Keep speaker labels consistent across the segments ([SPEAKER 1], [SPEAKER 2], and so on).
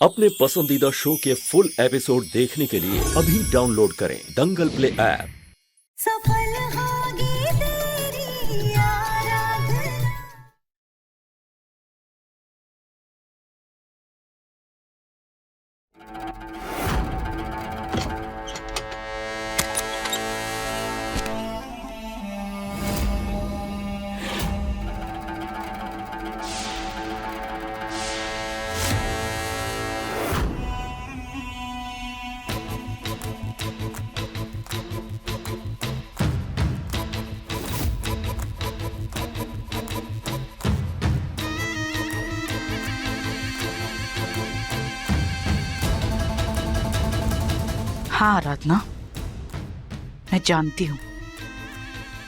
[SPEAKER 1] अपने पसंदीदा शो के फुल एपिसोड देखने के लिए अभी डाउनलोड करें दंगल प्ले ऐप।
[SPEAKER 2] सफल होगी तेरी आराधना।
[SPEAKER 3] हाँ आराधना, मैं जानती हूँ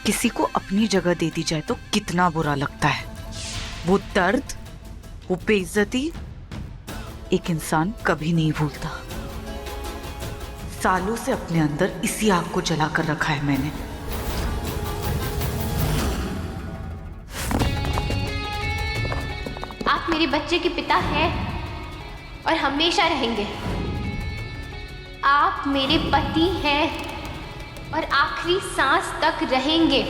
[SPEAKER 3] किसी को अपनी जगह दे दी जाए तो कितना बुरा लगता है। वो दर्द, वो बेइज्जती एक इंसान कभी नहीं भूलता। सालों से अपने अंदर इसी आग को जला कर रखा है मैंने।
[SPEAKER 4] आप मेरे बच्चे के पिता हैं और हमेशा रहेंगे। आप मेरे पति हैं और आखिरी सांस तक रहेंगे।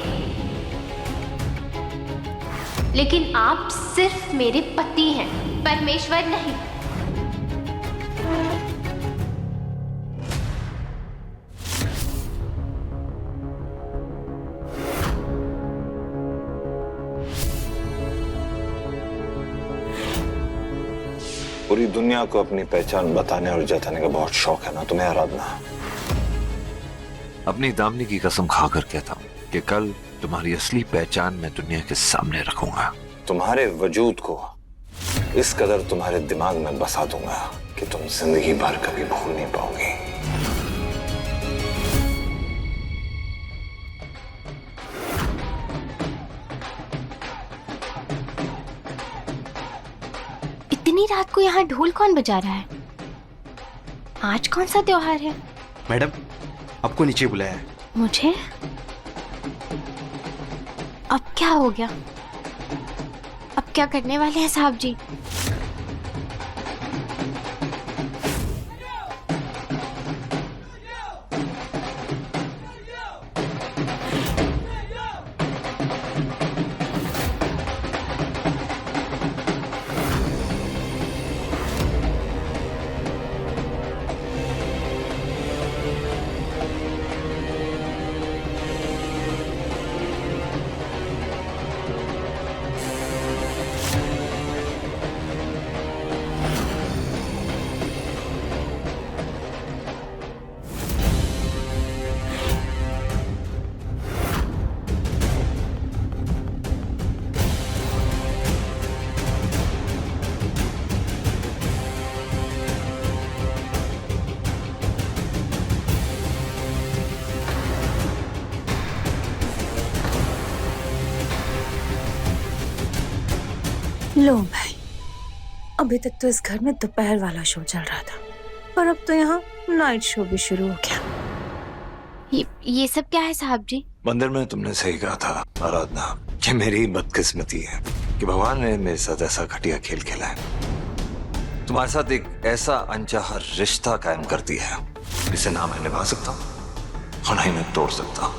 [SPEAKER 4] लेकिन आप सिर्फ मेरे पति हैं, परमेश्वर नहीं।
[SPEAKER 5] पूरी दुनिया को अपनी पहचान बताने और जताने का बहुत शौक है ना तुम्हें आराधना?
[SPEAKER 6] अपनी दामनी की कसम खाकर कहता हूँ कि कल तुम्हारी असली पहचान मैं दुनिया के सामने रखूंगा।
[SPEAKER 5] तुम्हारे वजूद को इस कदर तुम्हारे दिमाग में बसा दूंगा कि तुम जिंदगी भर कभी भूल नहीं पाओगी।
[SPEAKER 4] इतनी रात को यहाँ ढोल कौन बजा रहा है? आज कौन सा त्योहार है?
[SPEAKER 7] मैडम, आपको नीचे बुलाया है।
[SPEAKER 4] मुझे? अब क्या हो गया? अब क्या करने वाले हैं साहब जी?
[SPEAKER 2] लो भाई, अभी तक तो इस घर में दोपहर वाला शो चल रहा था, पर अब तो यहाँ नाइट शो भी शुरू हो गया।
[SPEAKER 4] ये सब क्या है साहब जी?
[SPEAKER 5] मंदिर में तुमने सही कहा था आराधना कि मेरी बदकिस्मती है कि भगवान ने मेरे साथ ऐसा घटिया खेल खेला है। तुम्हारे साथ एक ऐसा अनचाहा रिश्ता कायम कर दिया है जिसे ना मैं निभा सकता और ना ही मैं तोड़ सकता।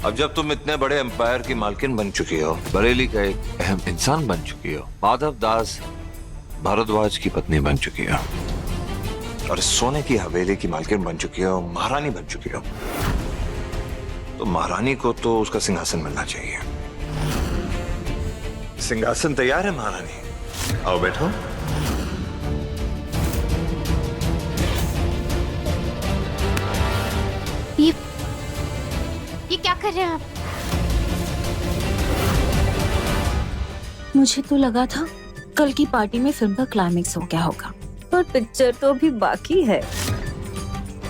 [SPEAKER 5] अब जब तुम इतने बड़े एम्पायर की मालकिन बन चुकी हो, बरेली का एक अहम इंसान बन चुकी हो, माधव दास भारद्वाज की पत्नी बन चुकी हो और सोने की हवेली की मालकिन बन चुकी हो, महारानी बन चुकी हो, तो महारानी को तो उसका सिंहासन मिलना चाहिए। सिंहासन तैयार है महारानी, आओ बैठो।
[SPEAKER 4] ये क्या कर रहे हैं आप?
[SPEAKER 2] मुझे तो लगा था कल की पार्टी में फिल्म का क्लाइमेक्स हो गया होगा, पर पिक्चर तो अभी बाकी है।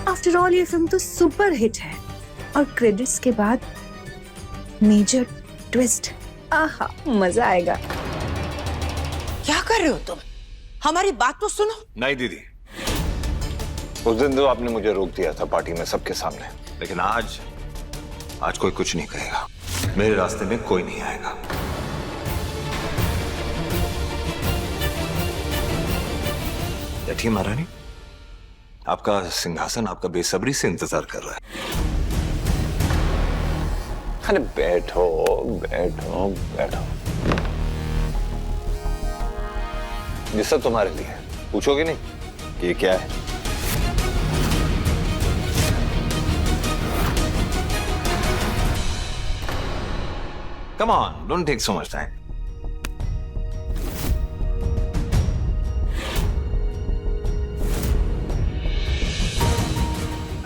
[SPEAKER 2] आफ्टर ऑल ये फिल्म तो सुपर हिट है और क्रेडिट्स के बाद मेजर ट्विस्ट। आहा, मजा आएगा।
[SPEAKER 8] क्या कर रहे हो तुम? हमारी बात तो सुनो।
[SPEAKER 5] नहीं दीदी, उस दिन तो आपने मुझे रोक दिया था पार्टी में सबके सामने, लेकिन आज कोई कुछ नहीं कहेगा। मेरे रास्ते में कोई नहीं आएगा। बैठिए महारानी, आपका सिंहासन आपका बेसब्री से इंतजार कर रहा है। अरे बैठो बैठो बैठो। ये सब तुम्हारे लिए है, पूछोगे नहीं ये क्या है? Come on, don't take so much time.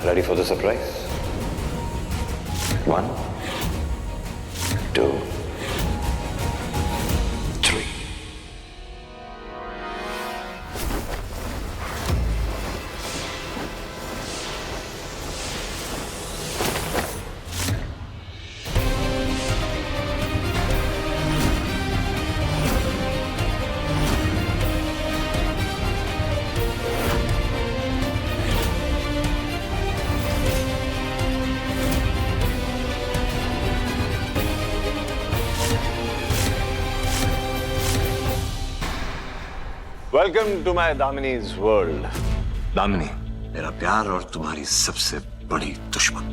[SPEAKER 5] Ready for the surprise? 1, 2, 3. Welcome to my Damini's world. Damini मेरा प्यार और तुम्हारी सबसे बड़ी दुश्मन।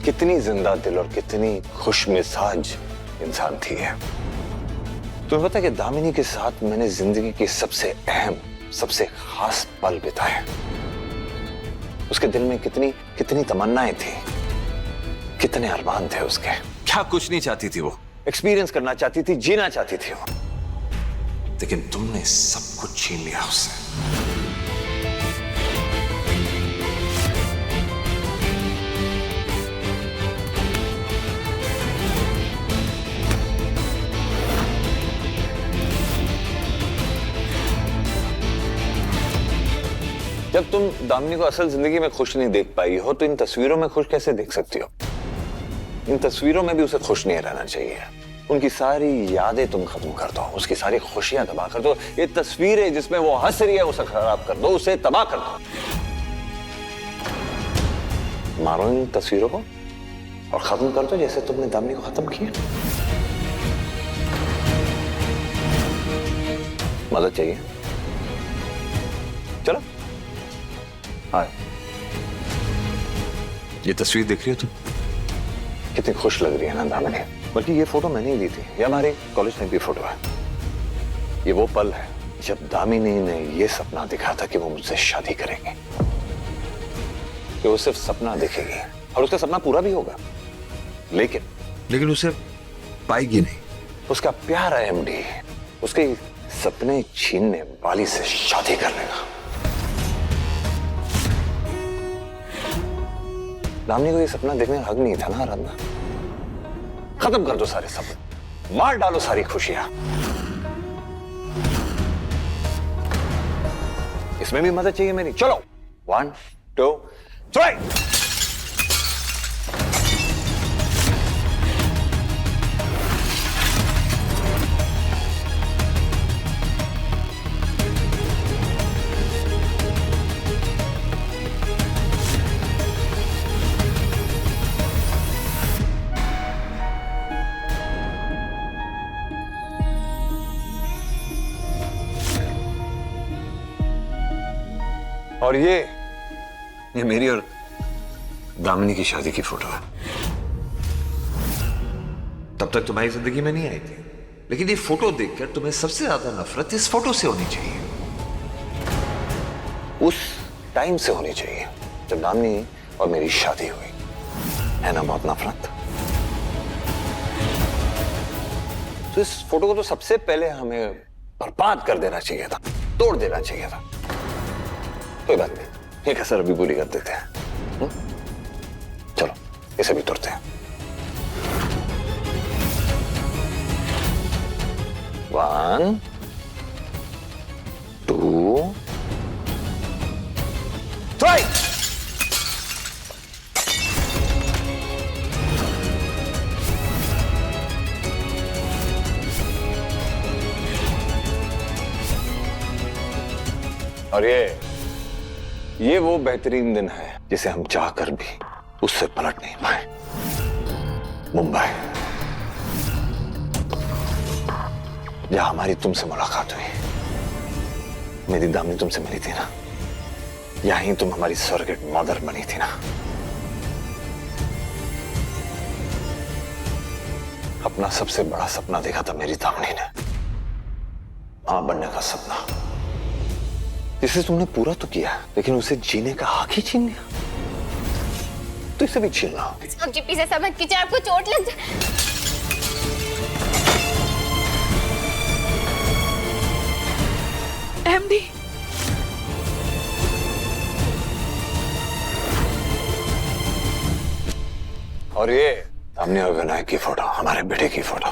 [SPEAKER 5] कितनी जिंदा दिल और कितनी खुश मिजाज इंसान थी है। तुम्हें पता है कि दामिनी के साथ मैंने जिंदगी के सबसे अहम सबसे खास पल बिताए। उसके दिल में कितनी कितनी तमन्नाएं थी, कितने अरमान थे उसके। क्या कुछ नहीं चाहती थी वो, एक्सपीरियंस करना चाहती थी, जीना चाहती थी वो, लेकिन तुमने सब कुछ छीन लिया उससे। जब तुम दामिनी को असल जिंदगी में खुश नहीं देख पाई हो तो इन तस्वीरों में खुश कैसे देख सकती हो? इन तस्वीरों में भी उसे खुश नहीं रहना चाहिए। उनकी सारी यादें तुम खत्म कर दो, उसकी सारी खुशियां तबाह कर दो। ये तस्वीरें जिसमें वो हंस रही है उसे खराब कर दो, उसे तबाह कर दो। मारो इन तस्वीरों को और खत्म कर दो जैसे तुमने दामिनी को खत्म किया। मदद चाहिए? चलो हाँ, ये तस्वीर देख रही हो तुम? कितनी खुश लग रही है ना दामिनी। बल्कि ये फोटो मैंने ही ली थी, ये हमारे कॉलेज में भी फोटो है। ये वो पल है जब दामिनी ने ये सपना देखा था कि वो मुझसे शादी करेंगे, कि वो सिर्फ सपना देखेगी और उसका सपना पूरा भी होगा, लेकिन उसे पाएगी नहीं। उसका प्यारा एमडी उसके सपने छीनने वाली से शादी कर लेगा। दामिनी को ये सपना देखने का हक नहीं था ना आराधना। खत्म कर दो सारे सपने, मार डालो सारी खुशियां। इसमें भी मदद चाहिए मेरी? चलो 1, 2, 3। और ये मेरी और दामिनी की शादी की फोटो है। तब तक तुम्हारी जिंदगी में नहीं आई थी, लेकिन ये फोटो देखकर तुम्हें सबसे ज्यादा नफरत इस फोटो से होनी चाहिए। उस टाइम से होनी चाहिए जब दामिनी और मेरी शादी हुई, है ना बहुत नफरत। तो इस फोटो को तो सबसे पहले हमें बर्बाद कर देना चाहिए था, तोड़ देना चाहिए था। कोई बात नहीं, ये कसर अभी पूरी कर देते हैं। चलो इसे भी तोड़ते हैं। 1, 2, 3। और ये वो बेहतरीन दिन है जिसे हम चाहकर भी उससे पलट नहीं पाए। मुंबई, जहां हमारी तुमसे मुलाकात हुई। मेरी दामिनी तुमसे मिली थी ना, यहीं तुम हमारी सर्किट मदर बनी थी ना। अपना सबसे बड़ा सपना देखा था मेरी दामिनी ने, मां बनने का सपना, जिसे तुमने पूरा तो किया, लेकिन उसे जीने का हक ही छीन लिया। तो इसे भी छीनना।
[SPEAKER 4] अब जीपी से समझ कीजिए, आपको चोट लग जाए।
[SPEAKER 3] एमडी,
[SPEAKER 5] और ये दामिनी और विनायक की फोटो, हमारे बेटे की फोटो।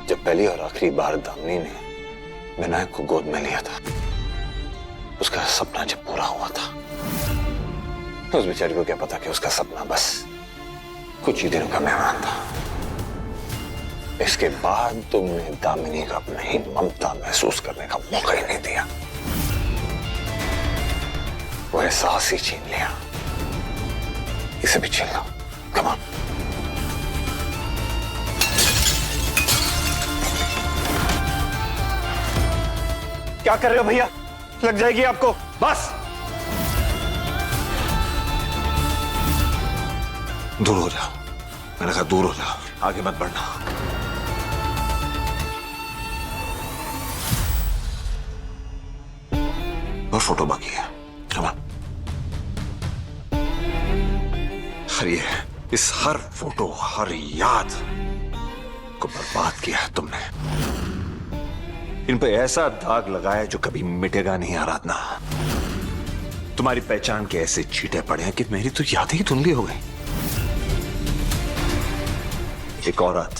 [SPEAKER 5] जब पहली और आखिरी बार दामिनी ने विनायक को गोद में लिया था, उसका सपना जब पूरा हुआ था, उस बेचारी को क्या पता कि उसका सपना बस कुछ ही दिनों का मेहमान था। इसके बाद तुमने दामिनी का अपनी ही ममता महसूस करने का मौका ही नहीं दिया, वो एहसास ही छीन लिया। इसे भी छीन लो, कम ऑन।
[SPEAKER 7] क्या कर रहे हो भैया? लग जाएगी आपको। बस
[SPEAKER 5] दूर हो जाओ, मैंने कहा दूर हो जाओ, आगे मत बढ़ना। और फोटो बाकी है, कम ऑन। इस हर फोटो, हर याद को बर्बाद किया है तुमने। इन पे ऐसा दाग लगाया जो कभी मिटेगा नहीं आराधना। तुम्हारी पहचान के ऐसे छींटे पड़े हैं कि मेरी तो यादें ही धुंधली हो गई। एक औरत,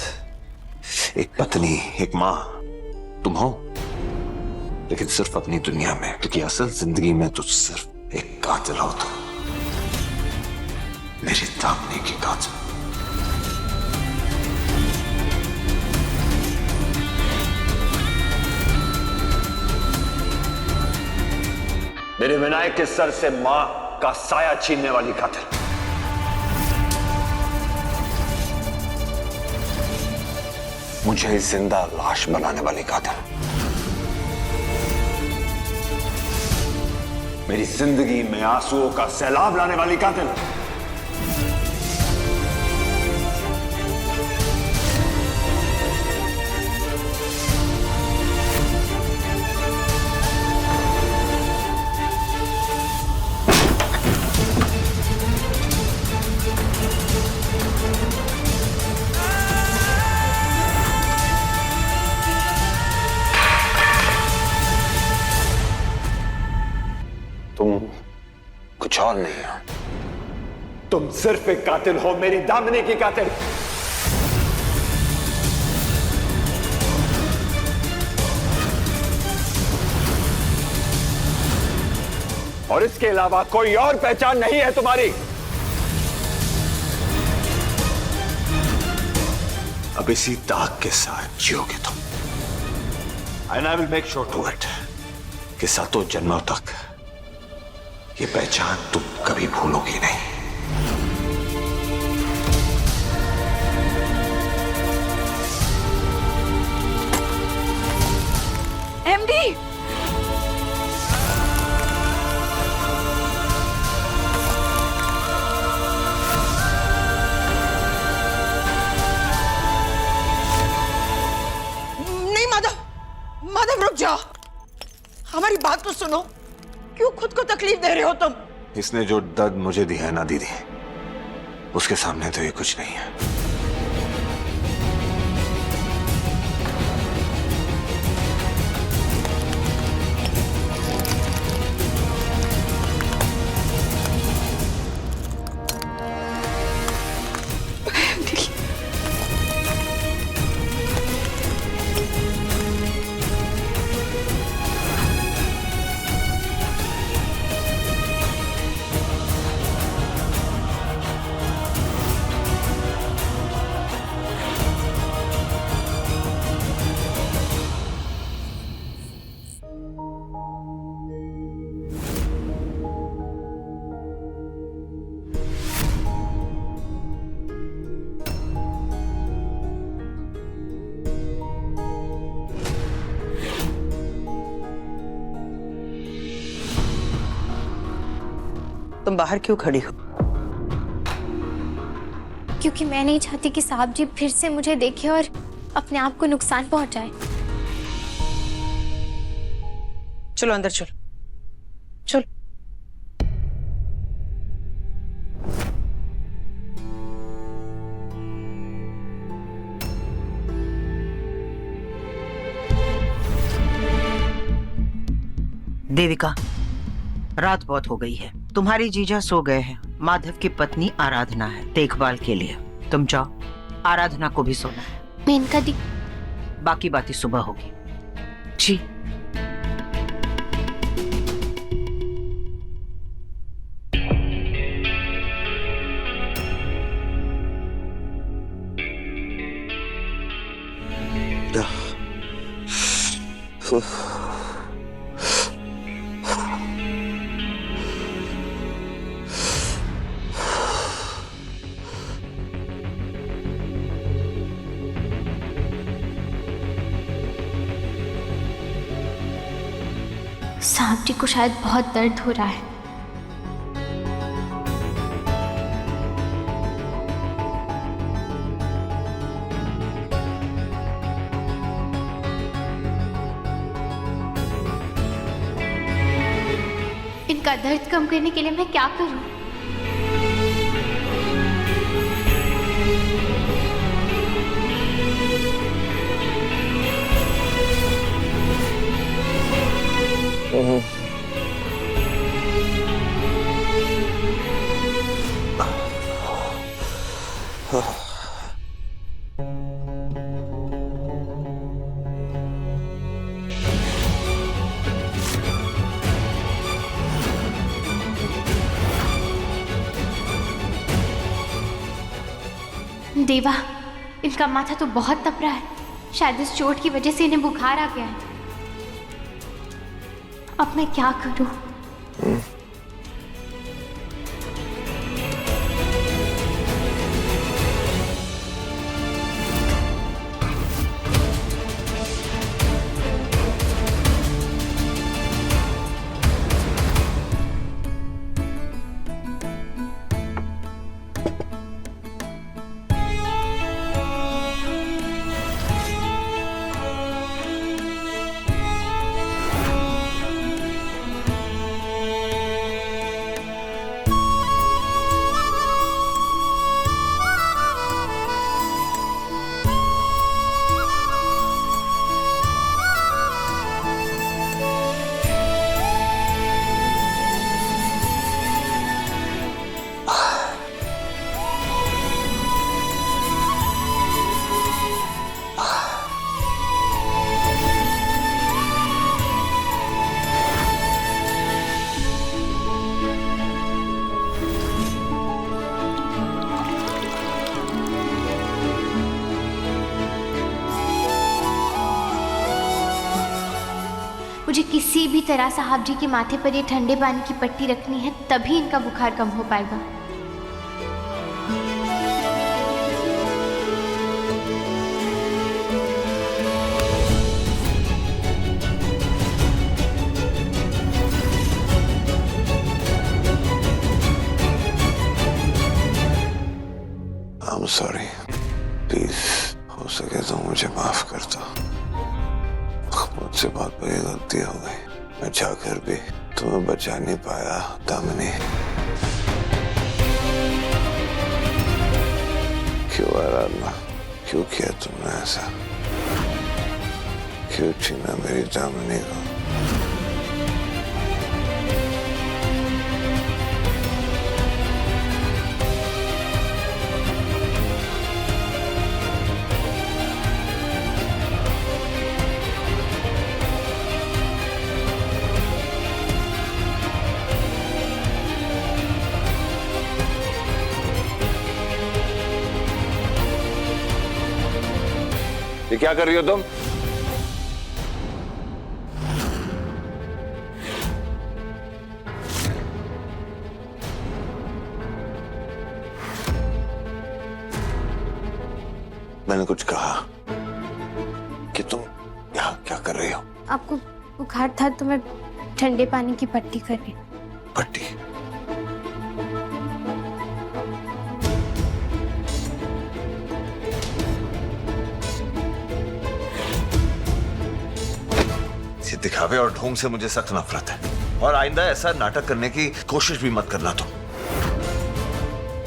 [SPEAKER 5] एक पत्नी, एक मां तुम हो, लेकिन सिर्फ अपनी दुनिया में, क्योंकि असल जिंदगी में तो सिर्फ एक कातिल हो तुम, मेरी दामिनी की कातिल। मेरे विनायक के सर से मां का साया छीनने वाली कातिल। मुझे जिंदा लाश बनाने वाली कातिल। मेरी जिंदगी में आंसुओं का सैलाब लाने वाली कातिल। तुम कुछ और नहीं हो, तुम सिर्फ एक कातिल हो, मेरी दामिनी की कातिल। और इसके अलावा कोई और पहचान नहीं है तुम्हारी। अब इसी दाग के साथ जियोगे तुम। And I will make sure to it कि सातों जन्मों तक ये पहचान तुम कभी भूलोगी नहीं।
[SPEAKER 3] एमडी,
[SPEAKER 8] नहीं माधव, माधव रुक जाओ, हमारी बात तो सुनो। क्यों खुद को तकलीफ दे रहे हो तुम?
[SPEAKER 5] इसने जो दर्द मुझे दी है ना दीदी, उसके सामने तो ये कुछ नहीं है।
[SPEAKER 8] तुम बाहर क्यों खड़ी हो?
[SPEAKER 4] क्योंकि मैं नहीं चाहती कि साहब जी फिर से मुझे देखे और अपने आप को नुकसान पहुंचाए।
[SPEAKER 8] चलो अंदर चलो, चलो।
[SPEAKER 9] देविका, रात बहुत हो गई है, तुम्हारी जीजा सो गए हैं। माधव की पत्नी आराधना है देखभाल के लिए, तुम जाओ, आराधना को भी सोना है।
[SPEAKER 4] मैं इनका
[SPEAKER 9] बाकी बातें सुबह होगी।
[SPEAKER 3] जी।
[SPEAKER 4] साहब जी को शायद बहुत दर्द हो रहा है। इनका दर्द कम करने के लिए मैं क्या करूं? देवा, इनका माथा तो बहुत तप रहा है। शायद इस चोट की वजह से इन्हें बुखार आ गया है। अब मैं क्या करूं? मुझे किसी भी तरह साहब जी के माथे पर ये ठंडे पानी की पट्टी रखनी है, तभी इनका बुखार कम हो पाएगा।
[SPEAKER 5] I'm sorry. प्लीज हो सके तो मुझे माफ कर दो। मुझसे बहुत बड़ी गलती हो गई। मैं चाहकर भी तुम्हें बचा नहीं पाया दामिनी। क्यों आराधना, क्यों किया तुमने ऐसा? क्यों छीना मेरी दामिनी को? ये क्या कर रही हो तुम? मैंने कुछ कहा कि तुम यहाँ क्या कर रही हो?
[SPEAKER 4] आपको बुखार था तो मैं ठंडे पानी की पट्टी कर रही।
[SPEAKER 5] पट्टी? दिखावे और ढोंग से मुझे सख्त नफरत है, और आइंदा ऐसा नाटक करने की कोशिश भी मत करना तुम।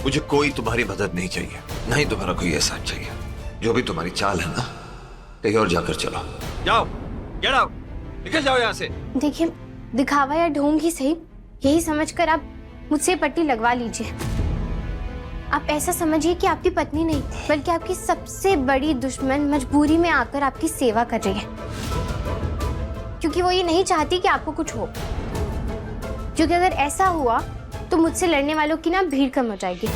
[SPEAKER 5] मुझे कोई तुम्हारी मदद नहीं चाहिए, नहीं तुम्हारा कोई एहसान चाहिए। जो भी तुम्हारी चाल है ना, कहीं और जाकर चलो। जाओ, गेट आउट, निकल जाओ यहाँ से।
[SPEAKER 4] देखिए, दिखावा या ढोंग ही सही, यही समझकर आप मुझसे पट्टी लगवा लीजिए। आप ऐसा समझिए कि आपकी पत्नी नहीं बल्कि आपकी सबसे बड़ी दुश्मन मजबूरी में आकर आपकी सेवा कर रही है, क्योंकि वो ये नहीं चाहती कि आपको कुछ हो। क्योंकि अगर ऐसा हुआ तो मुझसे लड़ने वालों की ना भीड़ कम हो जाएगी।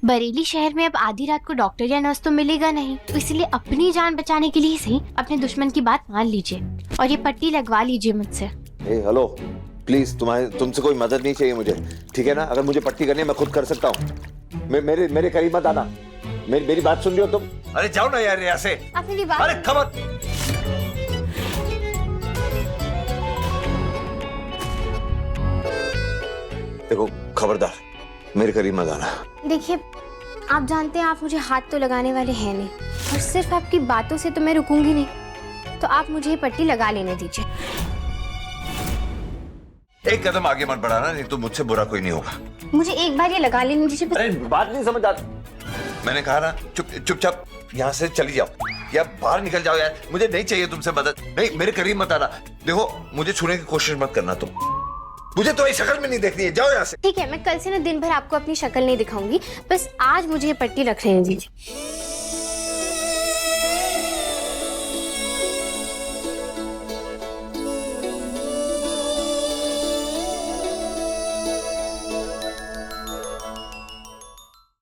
[SPEAKER 4] बरेली शहर में अब आधी रात को डॉक्टर या नर्स तो मिलेगा नहीं, तो इसलिए अपनी जान बचाने के लिए सही अपने दुश्मन की बात मान लीजिए और ये पट्टी लगवा लीजिए मुझसे।
[SPEAKER 5] हेलो, प्लीज तुमसे कोई मदद नहीं चाहिए मुझे, ठीक है ना? अगर मुझे पट्टी करनी है मैं खुद कर सकता हूँ। मेरे करीब मत आना। मेरी बात सुन रही हो तुम? अरे जाओ ना यार यहाँ से।
[SPEAKER 4] आप मेरी बात।
[SPEAKER 5] अरे खबर। देखो खबरदार, मेरे करीब मत आना।
[SPEAKER 4] देखिए, आप जानते हैं आप मुझे हाथ तो लगाने वाले हैं नहीं, और सिर्फ आपकी बातों से तो मैं रुकूंगी नहीं, तो आप मुझे ये पट्टी लगा लेने दीजिए।
[SPEAKER 5] एक कदम आगे मत बढ़ाना, नहीं तो मुझसे बुरा कोई नहीं होगा।
[SPEAKER 4] मुझे एक बार ये लगा लेने दीजिए।
[SPEAKER 5] अरे बात नहीं समझ आती। मैंने कहा ना, चुपचाप यहाँ से चली जाओ या बाहर निकल जाओ यार। मुझे नहीं चाहिए तुमसे मदद। नहीं, मेरे करीब मत आना। देखो, मुझे छूने की कोशिश मत करना तुम। मुझे तो शक्ल में नहीं देखनी है, जाओ यहाँ से।
[SPEAKER 4] ठीक है, मैं कल से ना दिन भर आपको अपनी शक्ल नहीं दिखाऊंगी, बस आज मुझे ये पट्टी रख लेने दीजिए।